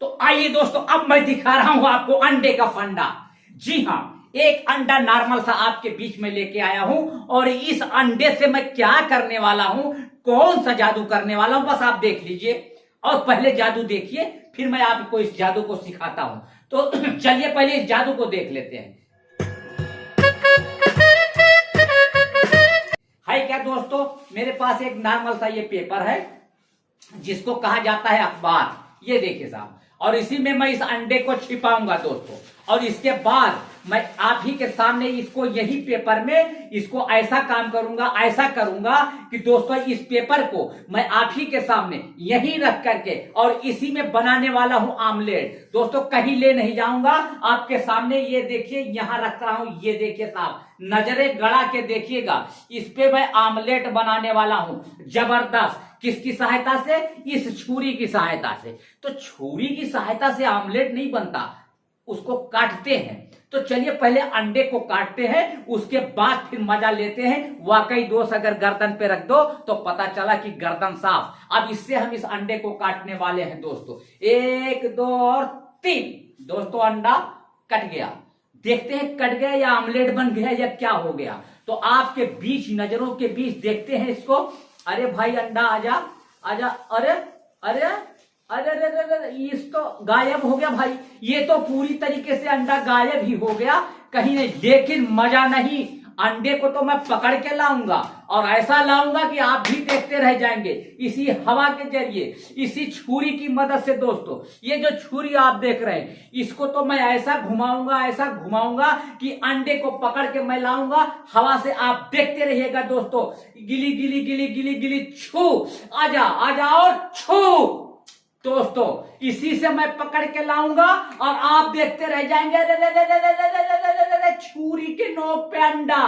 तो आइए दोस्तों, अब मैं दिखा रहा हूं आपको अंडे का फंडा। जी हां, एक अंडा नॉर्मल सा आपके बीच में लेके आया हूं और इस अंडे से मैं क्या करने वाला हूं, कौन सा जादू करने वाला हूं, बस आप देख लीजिए। और पहले जादू देखिए, फिर मैं आपको इस जादू को सिखाता हूं। तो चलिए पहले इस जादू को देख लेते हैं। है क्या दोस्तों, मेरे पास एक नॉर्मल सा ये पेपर है जिसको कहा जाता है अखबार। ये देखिए साहब, और इसी में मैं इस अंडे को छिपाऊंगा दोस्तों। और इसके बाद मैं आप ही के सामने इसको यही पेपर में इसको ऐसा काम करूंगा, ऐसा करूंगा कि दोस्तों इस पेपर को मैं आप ही के सामने यहीं रख करके और इसी में बनाने वाला हूं आमलेट। दोस्तों कहीं ले नहीं जाऊंगा, आपके सामने ये देखिए यहां रख रहा हूं। ये देखिए साहब, नजरें गड़ा के देखिएगा, इस पे मैं आमलेट बनाने वाला हूं जबरदस्त। किसकी सहायता से? इस छुरी की सहायता से। तो छुरी की सहायता से आमलेट नहीं बनता, उसको काटते हैं। तो चलिए पहले अंडे को काटते हैं, उसके बाद फिर मजा लेते हैं। वाकई दोस्त अगर गर्दन पे रख दो तो पता चला कि गर्दन साफ। अब इससे हम इस अंडे को काटने वाले हैं दोस्तों। 1 2 और 3। दोस्तों अंडा कट गया। देखते हैं कट गया या आमलेट बन गया या क्या हो गया। तो आपके बीच, नजरों के बीच देखते हैं इसको। अरे भाई अंडा आजा आजा। अरे अरे अरे अरे अरे, इस तो गायब हो गया भाई। ये तो पूरी तरीके से अंडा गायब ही हो गया, कहीं नहीं। लेकिन मजा नहीं, अंडे को तो मैं पकड़ के लाऊंगा और ऐसा लाऊंगा कि आप भी देखते रह जाएंगे। इसी हवा के जरिए, इसी छुरी की मदद से दोस्तों, ये जो छुरी आप देख रहे हैं, इसको तो मैं ऐसा घुमाऊंगा, ऐसा घुमाऊंगा कि अंडे को पकड़ के मैं लाऊंगा हवा से। आप देखते रहिएगा दोस्तों। गिली गिली गिली गिली गिली छू, आजा आजा और छू। दोस्तों इसी से मैं पकड़ के लाऊंगा और आप देखते रह जाएंगे। छुरी के नोक पे अंडा,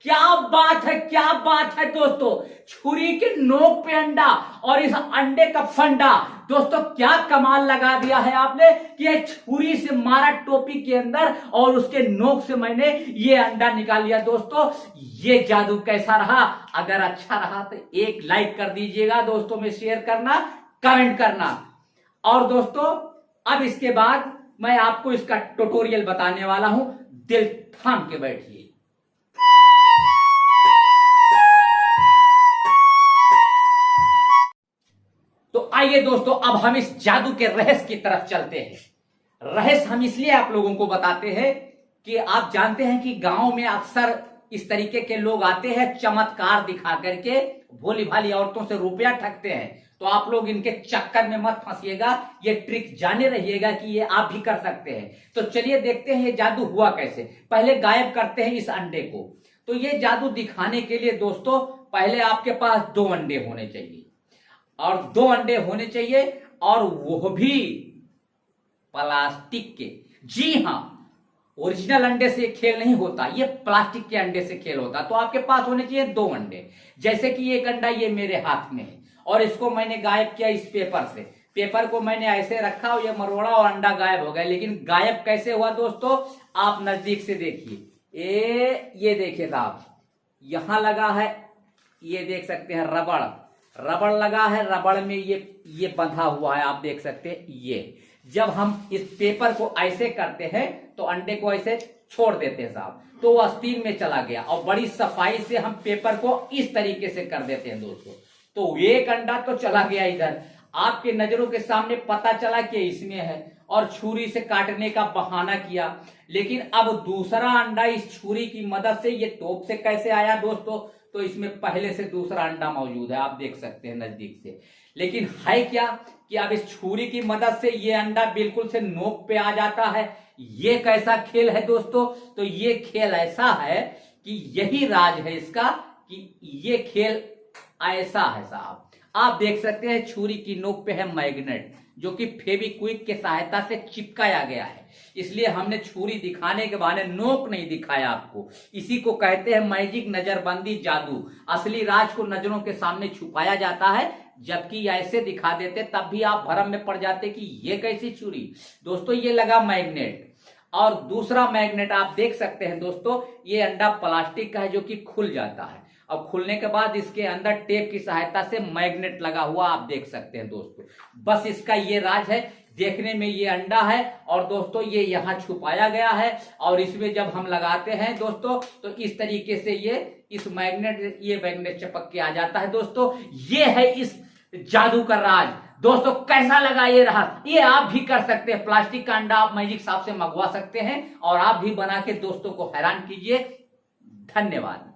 क्या बात है, क्या बात है दोस्तों। छुरी के नोक पे अंडा और इस अंडे का फंडा। दोस्तों क्या कमाल लगा दिया है आपने कि छुरी से मारा टोपी के अंदर और उसके नोक से मैंने ये अंडा निकाल लिया। दोस्तों ये जादू कैसा रहा? अगर अच्छा रहा तो एक लाइक कर दीजिएगा, दोस्तों में शेयर करना, कमेंट करना। और दोस्तों अब इसके बाद मैं आपको इसका ट्यूटोरियल बताने वाला हूं। दिल थाम के बैठिए। तो आइए दोस्तों, अब हम इस जादू के रहस्य की तरफ चलते हैं। रहस्य हम इसलिए आप लोगों को बताते हैं कि आप जानते हैं कि गांव में अक्सर इस तरीके के लोग आते हैं, चमत्कार दिखा करके भोली भाली औरतों से रुपया ठगते हैं। तो आप लोग इनके चक्कर में मत फंसिएगा, ये ट्रिक जाने रहिएगा कि ये आप भी कर सकते हैं। तो चलिए देखते हैं ये जादू हुआ कैसे। पहले गायब करते हैं इस अंडे को। तो ये जादू दिखाने के लिए दोस्तों पहले आपके पास 2 अंडे होने चाहिए, और 2 अंडे होने चाहिए, और वो भी प्लास्टिक के। जी हां, ओरिजिनल अंडे से खेल नहीं होता, ये प्लास्टिक के अंडे से खेल होता। तो आपके पास होने चाहिए 2 अंडे। जैसे कि एक अंडा ये मेरे हाथ में है और इसको मैंने गायब किया इस पेपर से। पेपर को मैंने ऐसे रखा और ये मरोड़ा और अंडा गायब हो गया। लेकिन गायब कैसे हुआ दोस्तों, आप नजदीक से देखिए। ये देखिए साहब, यहां लगा है, ये देख सकते हैं रबड़, रबड़ लगा है। रबड़ में ये बंधा हुआ है, आप देख सकते हैं। ये जब हम इस पेपर को ऐसे करते हैं तो अंडे को ऐसे छोड़ देते हैं साहब, तो वो आस्तीन में चला गया। और बड़ी सफाई से हम पेपर को इस तरीके से कर देते हैं दोस्तों। तो एक अंडा तो चला गया इधर, आपके नजरों के सामने पता चला कि इसमें है और छुरी से काटने का बहाना किया। लेकिन अब दूसरा अंडा इस छुरी की मदद से ये तोप से कैसे आया दोस्तों? तो इसमें पहले से दूसरा अंडा मौजूद है, आप देख सकते हैं नजदीक से। लेकिन है क्या कि अब इस छुरी की मदद से ये अंडा बिल्कुल से नोक पे आ जाता है। ये कैसा खेल है दोस्तों? तो ये खेल ऐसा है कि यही राज है इसका, कि ये खेल ऐसा है साहब। आप देख सकते हैं छुरी की नोक पे है मैग्नेट, जो कि फेविक्विक के सहायता से चिपकाया गया है। इसलिए हमने छुरी दिखाने के बहाने नोक नहीं दिखाया आपको। इसी को कहते हैं मैजिक, नजरबंदी, जादू। असली राज को नजरों के सामने छुपाया जाता है, जबकि ऐसे दिखा देते तब भी आप भरम में पड़ जाते कि ये कैसी छुरी। दोस्तों ये लगा मैग्नेट, और दूसरा मैग्नेट आप देख सकते हैं दोस्तों, ये अंडा प्लास्टिक का है जो कि खुल जाता है। अब खुलने के बाद इसके अंदर टेप की सहायता से मैग्नेट लगा हुआ आप देख सकते हैं दोस्तों। बस इसका ये राज है। देखने में ये अंडा है और दोस्तों ये यहाँ छुपाया गया है और इसमें जब हम लगाते हैं दोस्तों तो इस तरीके से ये मैग्नेट चिपक के आ जाता है। दोस्तों ये है इस जादू का राज। दोस्तों कैसा लगा ये रहा, ये आप भी कर सकते हैं। प्लास्टिक का अंडा आप मैजिक शॉप से मंगवा सकते हैं और आप भी बना के दोस्तों को हैरान कीजिए। धन्यवाद।